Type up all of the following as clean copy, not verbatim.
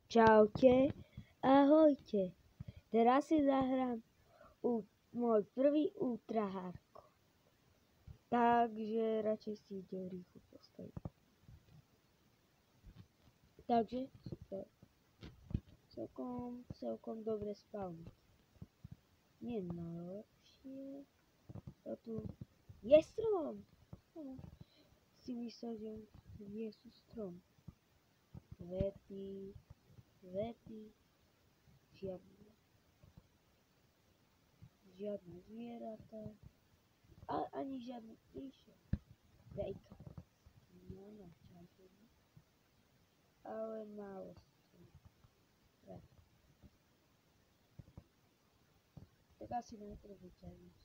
Čaute, ahojte. Teraz si zahrám môj prvý ultrahardcore. Takže radšej si idem rýchlo postaviť. Takže super. Celkom dobre spavnúť. Nie najlepšie. To tu je strom. Si myslel, že nie sú strom. Kvety, žiadne zvieratá a ani žiadne píše. Vejka. No, ale málo strom. Tak asi najprv vyťahnuť.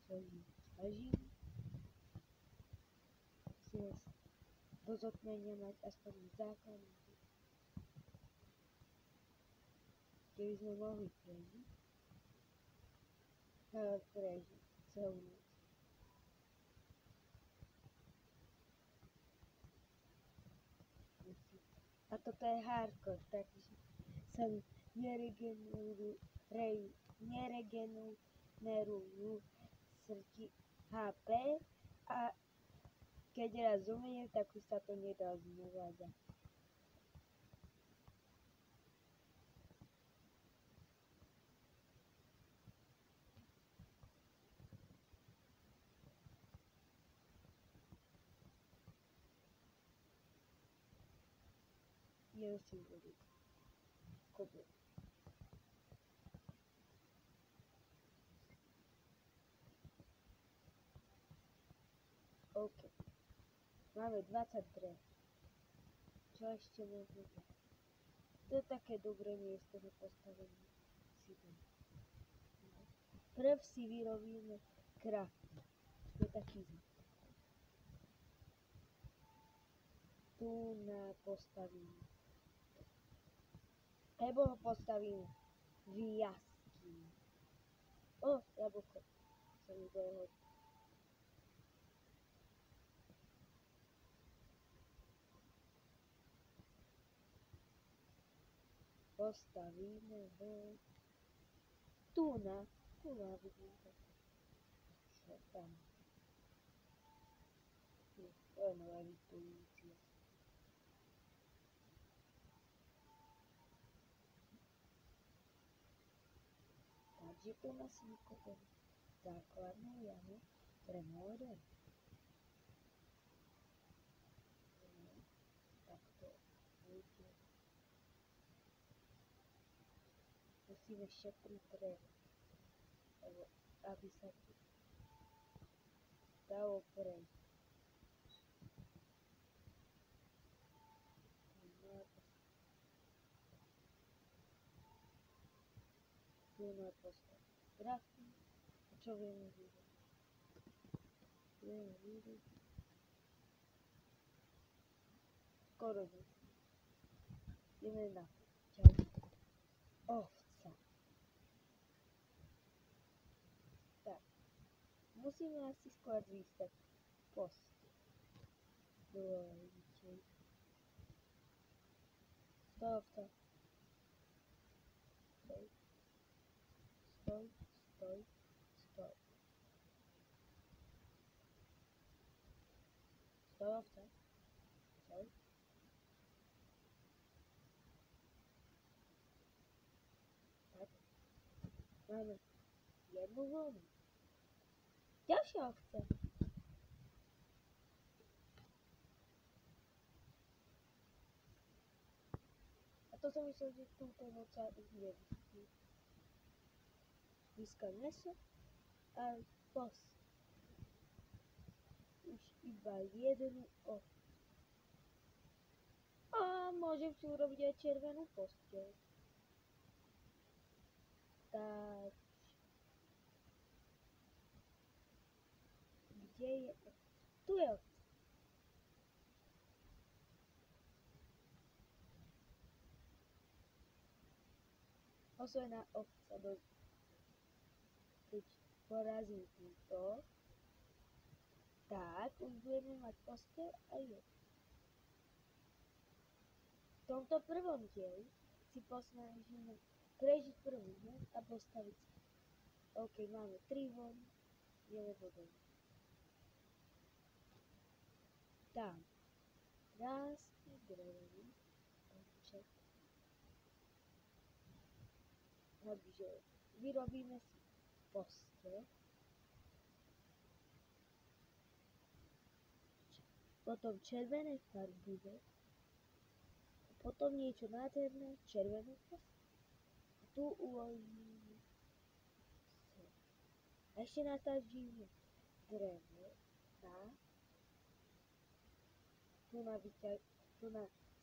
Ťažím. Musíme do zotmenia mať aspoň základný. Keby sme mohli prežiť. Prežiť celú noc. A toto je hardcore, takže sa neregenerujú srti HP a keď raz zomrie, tak už sa to nedá znova dať. Nemusím vodiť. Kobe. OK. Máme 20 drev. Čo ešte môžeme dať? To je také dobré miesto na postavenie si. Prv si vyrobíme crafting. To je taký tu na postavíme. Nebo ho postavíme v jaskýni. Jablko. Sa mi bude hodiť. Postavíme ho tu na vidíte. Čo tam? To je nové vytujúcie. Takže tu nás vykopem základnú jamu pre more. Takto bude. Musíme šetriť drevo, aby sa tu dalo prejsť. Tu na postaviť drafty. A čo vieme vyrobiť? Skoro nič. Ideme na ovca. Tak. Musíme asi skôr získať kosti. Dôležite. Ovca. Stoj. Ovca. Stoj. Tak. Máme jednu voľnu. Ďalšia ovca. A to som myslel, že túto noc sa už nevyspí. Získam meso a post. Už iba jednu ovcu. A môžem si urobiť aj červenú posteľ. Tak. Kde je ovca? Tu je ovca. Osvojená ovca keď porazím túto, tak už budeme mať posteľ a je. V tomto prvom dieli si posnažíme prežiť prvú noc a postaviť si. OK, máme 3 vody, ideme vodou. Tam. Krásny drevený domček. Takže vyrobíme si posteľ. Potom červené farbivé. Potom niečo nádherné, červené posteľ. A tu uložíme sem. A ešte nasadíme drevo a tu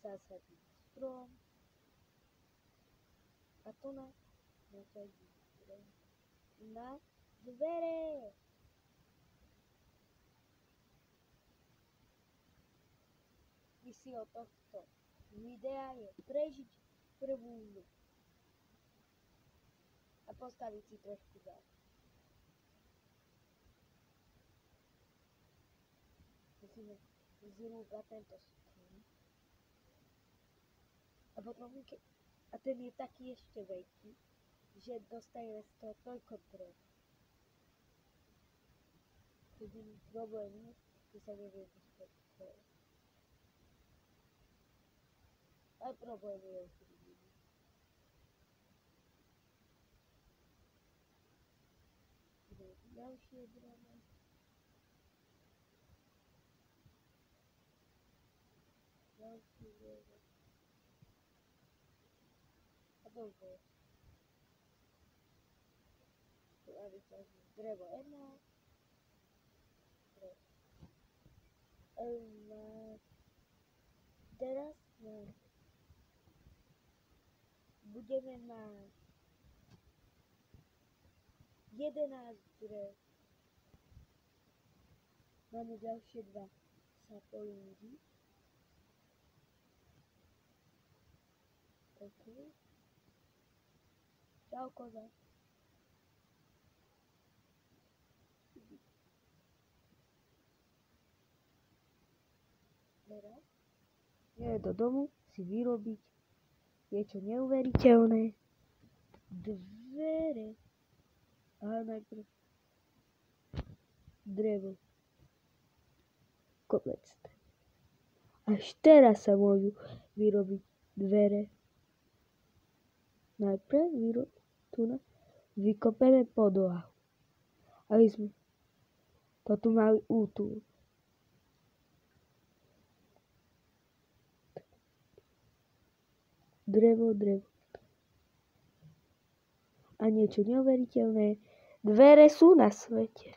zasadíme strom a tu nasadíme strom na dvere. Misiou tohto videa je prežiť prvú noc a postaviť si trošku základ. Musíme zrúbať tento strom a potom a ten je taký ešte veľký, že dostane z toho toľko dreva. Jediný problém je, že sa nevie dostať dreva. Ale problém je už jediný. Ďalšie drevo. Ďalšie drevo. A toľko. A vyťažím drevo jedno. Teraz budeme mať 11 drev. Máme ďalšie 2 sapolínky. OK. Čau, koza. Teraz ideme do domu si vyrobiť niečo neuveriteľné. Dvere. Ale najprv drevo. Kopec. Až teraz sa môžu vyrobiť dvere. Najprv vykopeme podlahu. Aby sme to tu mali útul. Drevo. A niečo neuveriteľné. Dvere sú na svete.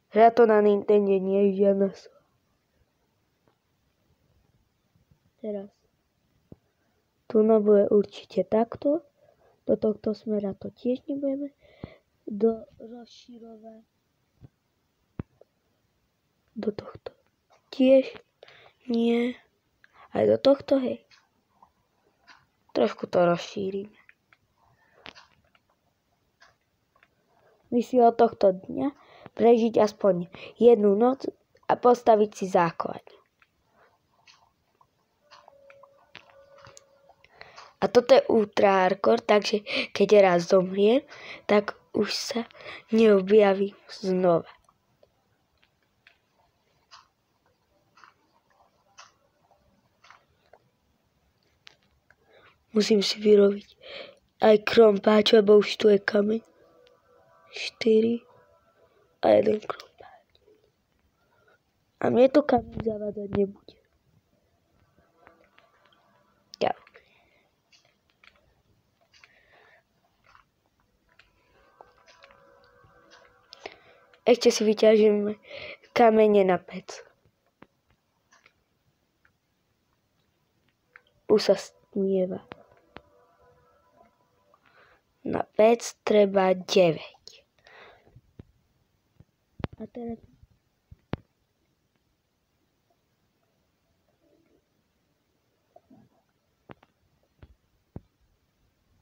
Hra to na Nintendo nie je žiadna sola. Teraz. Tu bude určite takto. Do tohto smera to tiež nebudeme rozširovať. Do tohto tiež nie. Aj do tohto, hej. Trošku to rozšírime. Myslím od tohto dňa prežiť aspoň jednu noc a postaviť si základňu. A toto je ultra hardcore, takže keď raz zomriem, tak už sa neobjavím znova. Musím si vyrobiť aj krompáč, lebo už tu je kameň. 4 a 1 krompáč. A mne to kameň zavadzať nebude. Ešte si vyťažíme kamene na pec. Už sa stmieva. Na pec treba 9. A teraz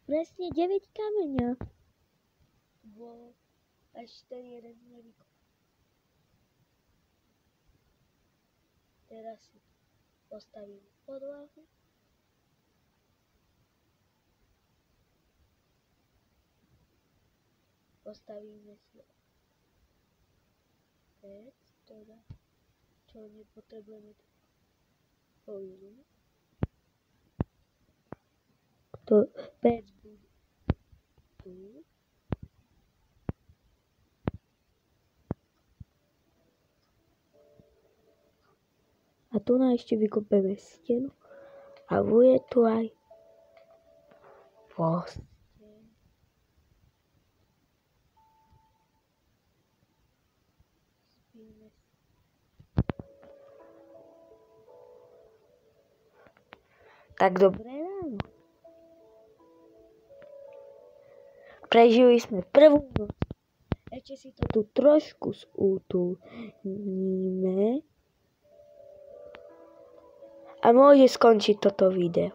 presne 9 kameňa. Bolo až ten jeden nevykopal. Teraz si postavím podlahu. Postavíme si vec, teda, čo nepotrebujeme chvíľu. To vec bude tu. A tu na ešte vykopeme stenu. A bude tu aj posteľ. Spíme si. Tak dobré ráno. Prežili sme prvú noc. Ešte si to tu trošku zútulníme. A môže skončiť toto video.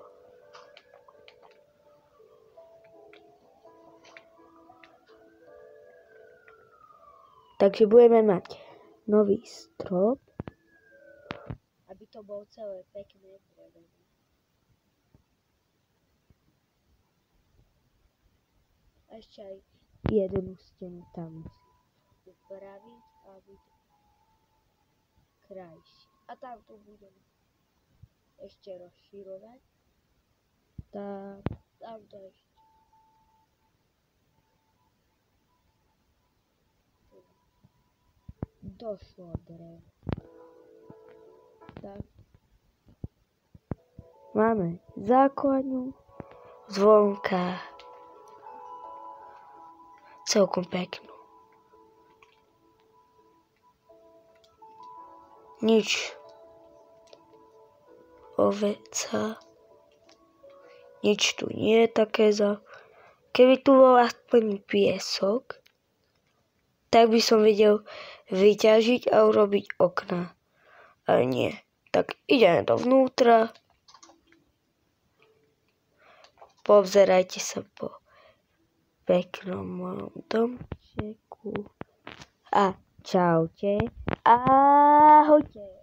Takže budeme mať nový strop, aby to bolo celé pekné drevené. A ešte aj jednu stenu tam musím upraviť, aby to krajšie. A tam tu budeme ešte rozširovať. Tam to ešte. Došlo drevo. Tak. Máme základňu zvonka. Celkom peknú. Nič oveca. Nič tu nie je také Keby tu bol aspoň piesok, tak by som vedel vyťažiť a urobiť okna. Ale nie. Tak ideme dovnútra. Povzerajte sa po peknom mojom domčeku. A čaute. Ahojte.